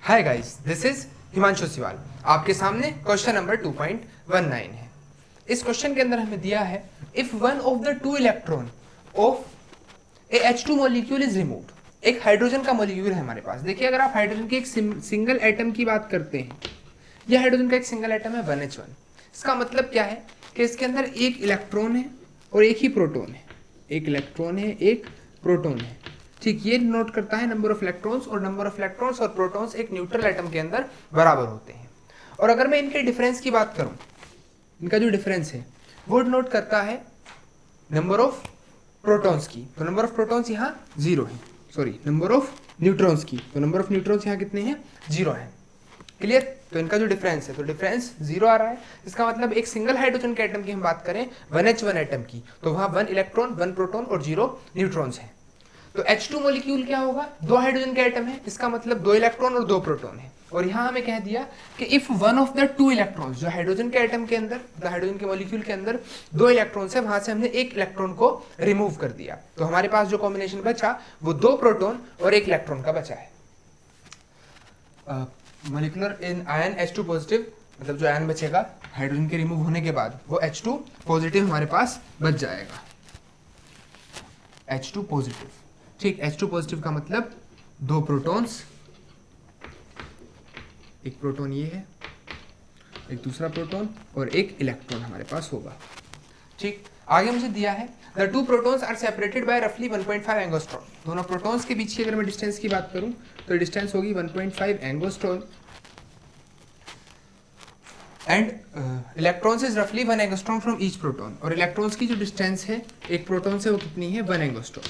Hi guys, this is Himanshu Siwal. आपके सामने question number 2.19 है। इस क्वेश्चन के अंदर हमें दिया है if one of the two electron of A H2 molecule is removed. एक हाइड्रोजन का मॉलिक्यूल है हमारे पास। देखिए, अगर आप हाइड्रोजन के एक सिंगल एटम की बात करते हैं, यह हाइड्रोजन का एक सिंगल एटम है 1H1। इसका मतलब क्या है कि इसके अंदर एक इलेक्ट्रॉन है और एक ही प्रोटॉन है। एक इलेक्ट्रॉन है, एक प्रोटॉन है। ठीक, ये नोट करता है नंबर ऑफ इलेक्ट्रॉन्स, और नंबर ऑफ इलेक्ट्रॉन्स और प्रोटॉन्स एक न्यूट्रल एटम के अंदर बराबर होते हैं। और अगर मैं इनके डिफरेंस की बात करूं, इनका जो डिफरेंस है वो नोट करता है नंबर ऑफ प्रोटॉन्स की। तो नंबर ऑफ प्रोटॉन्स यहाँ 0 है, सॉरी नंबर ऑफ न्यूट्रॉन्स की। तो नंबर ऑफ न्यूट्रॉन्स यहाँ कितने हैं? 0 है। क्लियर? तो इनका जो डिफरेंस है, तो डिफरेंस 0 आ रहा है। इसका मतलब एक सिंगल हाइड्रोजन के एटम की हम बात करें 1H1 एटम की, तो वहां 1 इलेक्ट्रॉन 1 प्रोटॉन और 0 न्यूट्रॉन्स है। तो H2 मॉलिक्यूल क्या होगा? 2 हाइड्रोजन के एटम है, इसका मतलब 2 इलेक्ट्रॉन और 2 प्रोटॉन है। और यहां हमें कह दिया कि if one of the 2 electrons, जो हाइड्रोजन के एटम के अंदर, हाइड्रोजन के मॉलिक्यूल के अंदर 2 इलेक्ट्रॉन्स है, वहां से हमने एक इलेक्ट्रॉन को रिमूव कर दिया, तो हमारे पास जो कॉम्बिनेशन बचा वो 2 प्रोटॉन और 1 इलेक्ट्रॉन का बचा है। Molecular in ion H2 positive, मतलब जो आयन बचेगा हाइड्रोजन के रिमूव होने के बाद, वो H2 पॉजिटिव हमारे पास बच जाएगा। H2 पॉजिटिव, ठीक। H2 पॉजिटिव का मतलब 2 प्रोटॉन्स, एक प्रोटॉन ये है, एक दूसरा प्रोटॉन और एक इलेक्ट्रॉन हमारे पास होगा। ठीक, आगे मुझे दिया है the 2 protons are separated by रफली 1.5 एंगस्ट्रॉम। दोनों प्रोटॉन्स के बीच की अगर मैं डिस्टेंस की बात करूं तो डिस्टेंस होगी 1.5 एंगस्ट्रॉम एंड इलेक्ट्रॉन्स इज रफली 1 एंगस्ट्रॉम फ्रॉम ईच प्रोटॉन। और इलेक्ट्रॉन्स की जो डिस्टेंस है एक प्रोटॉन से वो कितनी है? 1 एंगस्ट्रॉम।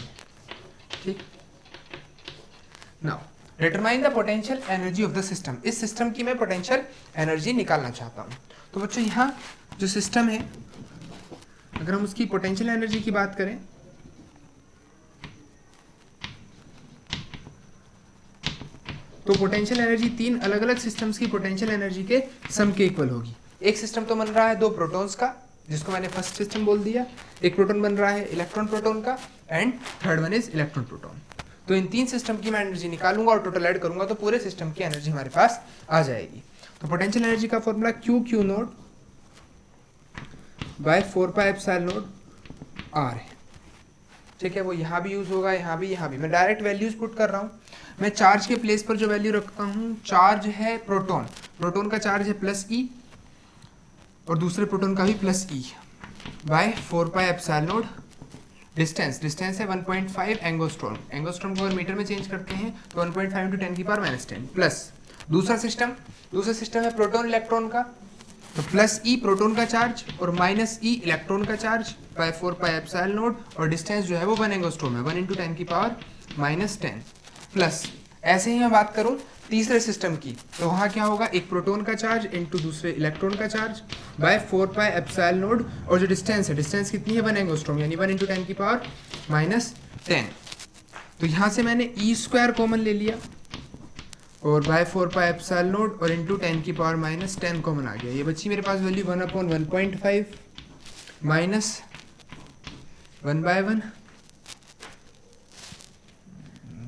ठीक, now determine the potential energy of the system. इस सिस्टम की मैं पोटेंशियल एनर्जी निकालना चाहता हूं। तो बच्चों, यहाँ जो सिस्टम है, अगर हम उसकी पोटेंशियल एनर्जी की बात करें तो पोटेंशियल एनर्जी 3 अलग अलग सिस्टम्स की पोटेंशियल एनर्जी के सम के इक्वल होगी। एक सिस्टम तो बन रहा है 2 प्रोटॉन्स का, जिसको मैंने फर्स्ट सिस्टम बोल दिया। एक प्रोटॉन बन रहा है इलेक्ट्रॉन प्रोटॉन का, and third one is electron proton. तो इन 3 सिस्टम की मैं एनर्जी निकालूंगा और टोटल ऐड करूंगा, तो पूरे सिस्टम की एनर्जी हमारे पास आ जाएगी। तो पोटेंशियल एनर्जी का formula Q naught by 4 pi epsilon naught R है। ठीक है, वो यहाँ भी यूज होगा, यहाँ भी। मैं डायरेक्ट वैल्यूज पुट कर रहा हूँ। मैं चार्ज के प्लेस पर जो वैल्यू रखता हूँ, चार्ज है प्रोटॉन, प्रोटॉन का चार्ज है +E और दूसरे प्रोटॉन का भी +E by 4 pi epsilon naught. Distance है 1.5 एंगस्ट्रॉम। एंगस्ट्रॉम को अगर मीटर में चेंज करते हैं तो 1.5 × 10⁻⁻10 प्लस दूसरा सिस्टम है प्रोटॉन इलेक्ट्रॉन का, तो +E प्रोटॉन का चार्ज और -E इलेक्ट्रॉन का charge by 4 pi epsilon naught. और डिस्टेंस जो है वो 1 एंगस्ट्रॉम है, 1 × 10⁻⁻10 प्लस। ऐसे ही मैं बात करूं तीसरे सिस्टम की, तो वहाँ क्या होगा? एक प्रोटॉन का चार्ज इंटू दूसरे इलेक्ट्रॉन का charge by 4 pi epsilon naught. और जो डिस्टेंस है, डिस्टेंस कितनी है? 1 एंगस्ट्रॉम, यानी 1 × 10⁻⁻10। तो यहाँ से मैंने E² कॉमन ले लिया और बाय 4 पाई एप्सिलॉन नोट और इंटू 10⁻⁻10 कॉमन आ गया। ये बची मेरे पास value 1/1.5 minus 1/1।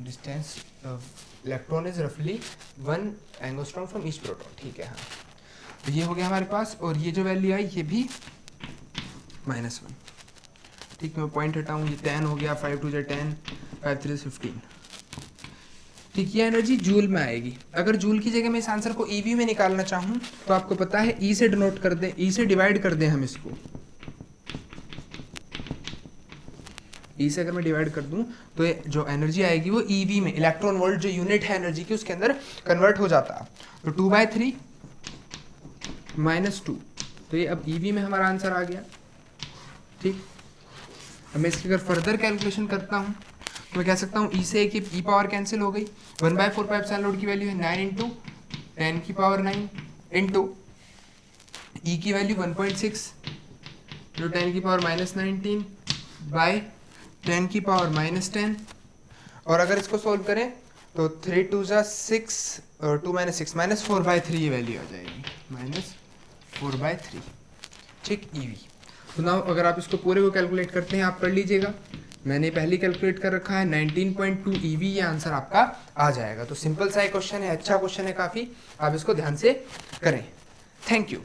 Distance electron is रफली 1 एंगस्ट्रॉम फ्रॉम ईच प्रोटॉन। ठीक है, हाँ। तो ये हो गया हमारे पास, और ये जो वैल्यू आई ये भी -1। ठीक, मैं पॉइंट हटाऊँ, ये 10 हो गया, 5 2 10, 5 3 15। ठीक, ये एनर्जी जूल में आएगी। अगर जूल की जगह मैं इस आंसर को ईवी में निकालना चाहूँ तो आपको पता है ई से डिनोट कर दें, ई से डिवाइड कर दें हम इसको। ई से अगर मैं डिवाइड कर दूं तो ये जो एनर्जी आएगी वो ईवी में, इलेक्ट्रॉन वोल्ट जो यूनिट है एनर्जी की, उसके अंदर कन्वर्ट हो जाता। तो 2/3 -2, तो ये अब ईवी में हमारा आंसर आ गया। ठीक, अब मैं इसकी अगर फर्दर कैलकुलेशन करता हूँ तो मैं कह सकता हूँ ई से एक ई पावर कैंसिल हो गई। 1/4 पाई एप्सिलॉन नोट की वैल्यू है 9 × 10⁹ इंटू ई की वैल्यू 1.6 × 10⁻⁻19 बाय 10⁻⁻10। और अगर इसको सोल्व करें तो 3 2 6 और 2 - 6 -4/3 ये वैल्यू आ जाएगी, -4/3। ठीक, ईवी। तो नाउ अगर आप इसको पूरे को कैलकुलेट करते हैं, आप कर लीजिएगा। मैंने पहले कैलकुलेट कर रखा है 19.2 EV, ये आंसर आपका आ जाएगा। तो सिंपल सा क्वेश्चन है, अच्छा क्वेश्चन है काफ़ी, आप इसको ध्यान से करें। Thank you.